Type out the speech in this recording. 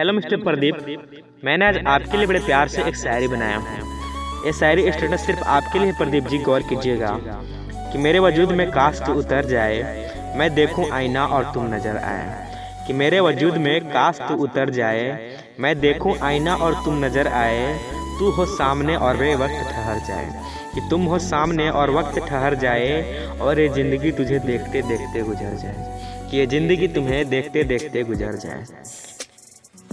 Hello mister Pradeep, मैंने आज आपके लिए बड़े प्यार से एक शायरी बनाया हूँ। ये शायरी स्टेटस सिर्फ आपके लिए प्रदीप जी, गौर कीजिएगा कि मेरे वजूद में काश तू उतर जाए, मैं देखूं आईना और तुम नजर आए। कि मेरे वजूद में काश तू उतर जाए, मैं देखूं आईना और तुम नजर आए। तू हो सामने और वे वक्त ठहर जाए, कि तुम हो सामने और वक्त ठहर जाए, और ये ज़िंदगी तुझे देखते देखते गुजर जाए, कि ये ज़िंदगी तुम्हें देखते देखते गुजर जाए।